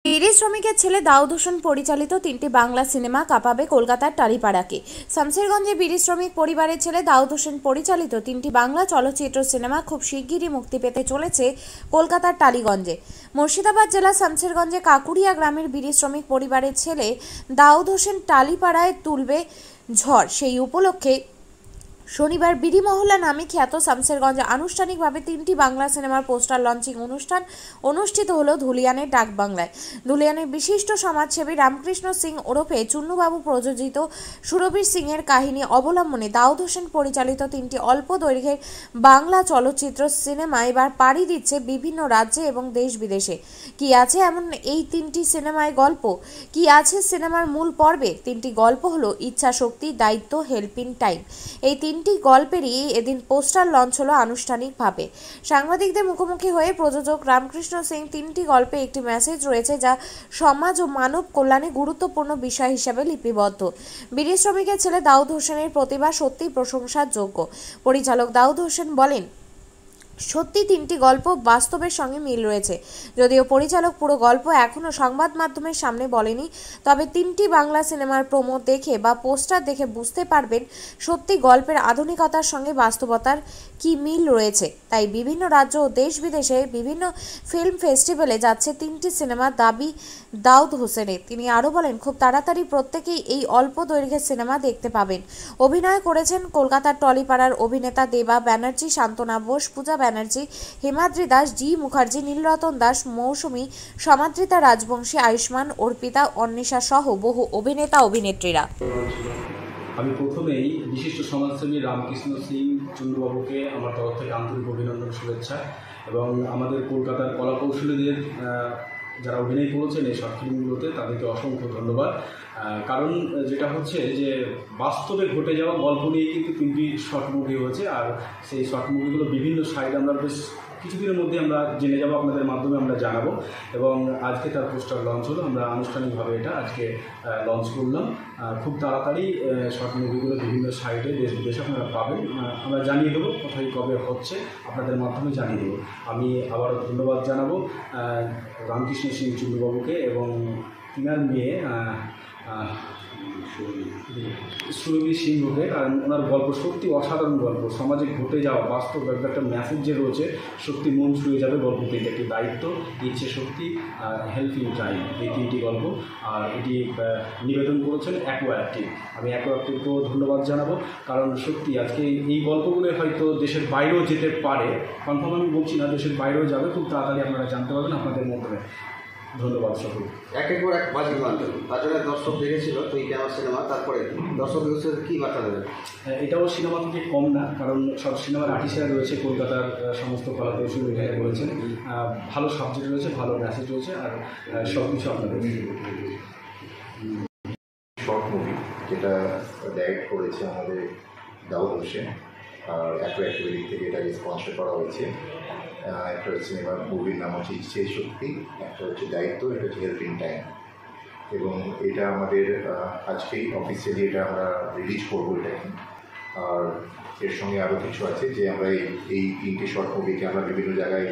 বিড়ি শ্রমিকের ছেলে দাউদ হোসেন পরিচালিত তিনটি বাংলা সিনেমা কাঁপাবে কলকাতার টালিপাড়াকে। শামশেরগঞ্জে বিড়ি শ্রমিক পরিবারের ছেলে দাউদ হোসেন পরিচালিত তিনটি বাংলা চলচ্চিত্র সিনেমা খুব শিগগিরই মুক্তি পেতে চলেছে কলকাতার টালিগঞ্জে। মুর্শিদাবাদ জেলার শামশেরগঞ্জে কাকুরিয়া গ্রামের বিড়ি শ্রমিক পরিবারের ছেলে দাউদ হোসেন টালিপাড়ায় তুলবে ঝড়। সেই উপলক্ষে শনিবার বিডি মহল্লা নামে খ্যাত শামশেরগঞ্জে আনুষ্ঠানিকভাবে তিনটি বাংলা সিনেমার পোস্টার লঞ্চিং অনুষ্ঠান অনুষ্ঠিত হলো ধুলিয়ানের ডাকবাংলায়। ধুলিয়ানের বিশিষ্ট সমাজসেবী রামকৃষ্ণ সিং ওরফে চুন্নুবাবু প্রযোজিত সুরবীর সিংয়ের কাহিনী অবলম্বনে দাউদ হোসেন পরিচালিত তিনটি অল্প দৈর্ঘ্যের বাংলা চলচ্চিত্র সিনেমা এবার পাড়ি দিচ্ছে বিভিন্ন রাজ্যে এবং দেশ বিদেশে। কি আছে এমন এই তিনটি সিনেমায় গল্প? কি আছে সিনেমার মূল পর্বে? তিনটি গল্প হলো ইচ্ছা শক্তি, দায়িত্ব, হেল্পিং টাইম। এই তিনটি গল্পেরই এদিন পোস্টার লঞ্চ হলো আনুষ্ঠানিকভাবে। সাংবাদিকদের মুখোমুখি হয়ে প্রযোজক রামকৃষ্ণ সিং তিনটি গল্পে একটি মেসেজ রয়েছে যা সমাজ ও মানব কল্যাণে গুরুত্বপূর্ণ বিষয় হিসেবে লিপিবদ্ধ। বিড়ি শ্রমিকের ছেলে দাউদ হোসেনের প্রতিভা সত্যিই প্রশংসার যোগ্য। পরিচালক দাউদ হোসেন বলেন, সত্যি তিনটি গল্প বাস্তবের সঙ্গে মিল রয়েছে। যদিও পরিচালক পুরো গল্প এখনও সংবাদ মাধ্যমের সামনে বলেনি, তবে তিনটি বাংলা সিনেমার প্রোমো দেখে বা পোস্টার দেখে বুঝতে পারবেন সত্যি গল্পের আধুনিকতার সঙ্গে বাস্তবতার কি মিল রয়েছে। তাই বিভিন্ন রাজ্য ও দেশ বিদেশে বিভিন্ন ফিল্ম ফেস্টিভ্যালে যাচ্ছে তিনটি সিনেমার দাবি দাউদ হোসেনের। তিনি আরও বলেন, খুব তাড়াতাড়ি প্রত্যেকেই এই অল্প দৈর্ঘ্যের সিনেমা দেখতে পাবেন। অভিনয় করেছেন কলকাতার টলিপাড়ার অভিনেতা দেবা ব্যানার্জি, শান্তনা বোস, পূজা ব্যানার্জি, হিমাদ্রি দাস, জি মুখার্জি, নীলরতন দাস, মৌসুমী, সমাদৃতা রাজবংশী, আয়ুষ্মান, অর্পিতা, অন্বেষা সহ বহু অভিনেতা অভিনেত্রীরা। আমি প্রথমেই বিশিষ্ট সমাজসেবী রামকৃষ্ণ সিং চন্দ্রবাবুকে আমার তরফ থেকে আন্তরিক অভিনন্দন, শুভেচ্ছা এবং আমাদের কলকাতার কলাকৌশলীদের যারা অভিনয় করেছেন এই শর্ট ফিল্মগুলোতে তাদেরকে অসংখ্য ধন্যবাদ। কারণ যেটা হচ্ছে যে বাস্তবে ঘটে যাওয়া গল্প নিয়ে কিন্তু তিনটি শর্ট মুভি হয়েছে, আর সেই শর্ট মুভিগুলো বিভিন্ন সাইড আমরা বেশ কিছুদিনের মধ্যে আমরা জেনে যাবো, আপনাদের মাধ্যমে আমরা জানাবো এবং আজকে তার পোস্টার লঞ্চ হলো। আমরা আনুষ্ঠানিকভাবে এটা আজকে লঞ্চ করলাম। খুব তাড়াতাড়ি শর্ট মুভিগুলো বিভিন্ন সাইডে দেশ বিদেশে আপনারা পাবেন। আমরা জানিয়ে দেবো কোথায় কবে হচ্ছে, আপনাদের মাধ্যমে জানিয়ে দেবো। আমি আবারও ধন্যবাদ জানাবো রামকৃষ্ণ সিং চন্দ্রবাবুকে এবং তিনার মেয়ে সুরবীর সিংহকে। কারণ ওনার গল্প সত্যি অসাধারণ গল্প, সমাজে ঘটে যাওয়া বাস্তব একটা মেসেজ যে রয়েছে, সত্যি মন ছুঁয়ে যাবে গল্পটি। একটি দায়িত্ব, ইচ্ছে শক্তি, হেল্পিং টাইম, এই তিনটি গল্প। আর এটি নিবেদন করেছেন অ্যাকোয়াটিভ। আমি অ্যাকোয়াটিভকেও ধন্যবাদ জানাবো, কারণ সত্যি আজকে এই গল্পগুলো হয়তো দেশের বাইরেও যেতে পারে, কনফার্ম আমি বলছি না, দেশের বাইরেও যাবে, খুব তাড়াতাড়ি আপনারা জানতে পারবেন আপনাদের মাধ্যমে। ধন্যবাদ সকল। একের পর এক বাজি মাধ্যম তার জন্য দর্শক দেখেছিল তুই কেমন সিনেমা, তারপরে দর্শকদের কী বার্তা দেবেন? এটাও সিনেমা থেকে কম না, কারণ সব সিনেমার আর্টিস্টরা রয়েছে, কলকাতার সমস্ত কলাকৌশলী অভিনয় করেছেন, ভালো সাবজেক্ট রয়েছে, ভালো মেসেজ রয়েছে, আর সব কিছু আপনাদের। শর্ট মুভি যেটা ডাইরেক্ট করেছে আমাদের দাউদ হোসেন, আর অ্যাক্টিভিটি থেকে এটাকে স্পন্সর করা হয়েছে। একটা সিনেমার মুভির নাম হচ্ছে ইচ্ছে শক্তি, একটা হচ্ছে দায়িত্ব, একটা হচ্ছে হেল্পিং টাইম। এবং এটা আমাদের আজকেই অফিসিয়ালি এটা আমরা রিলিজ করবো এটাকে। আর এর সঙ্গে আরও কিছু আছে যে আমরা এই তিনটে শর্ট মুভিকে আমরা বিভিন্ন জায়গায়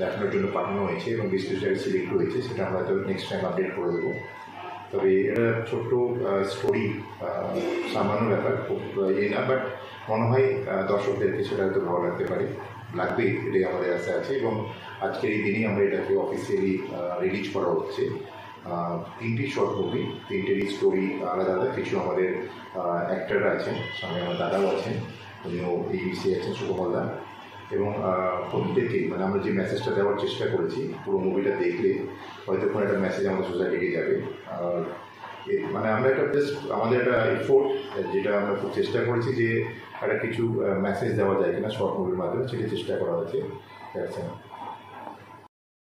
দেখানোর জন্য পাঠানো হয়েছে এবং বেশ কিছু জায়গায় সিলেক্ট হয়েছে, সেটা আমরা হয়তো নেক্সট টাইম আপডেট করে দেবো। তবে এটা ছোট্ট স্টোরি, সামান্য ব্যাপার, খুব না, বাট মনে হয় দর্শকদেরকে সেটা হয়তো ভালো লাগতে পারে, লাগবে, এটাই আমাদের আশা আছে। এবং আজকের এই দিনেই আমরা এটাকে অফিসিয়ালি রিলিজ করা হচ্ছে। তিনটি শর্ট মুভি, তিনটেরই স্টোরি আলাদা আলাদা। কিছু আমাদের অ্যাক্টাররা আছেন, সঙ্গে আমার দাদাও আছেন, উনিও ABC আছেন, সুকমলদা। এবং প্রত্যেকেই মানে আমরা যে মেসেজটা দেওয়ার চেষ্টা করেছি, পুরো মুভিটা দেখলে হয়তো কোনো একটা মেসেজ আমাদের সোসাইটিকে যাবে। আর মানে আমরা একটা জাস্ট আমাদের একটা এফোর্ট, যেটা আমরা খুব চেষ্টা করেছি যে একটা কিছু মেসেজ দেওয়া যায় কিনা শর্ট মুভির মাধ্যমে, সেটা চেষ্টা করা হয়েছে।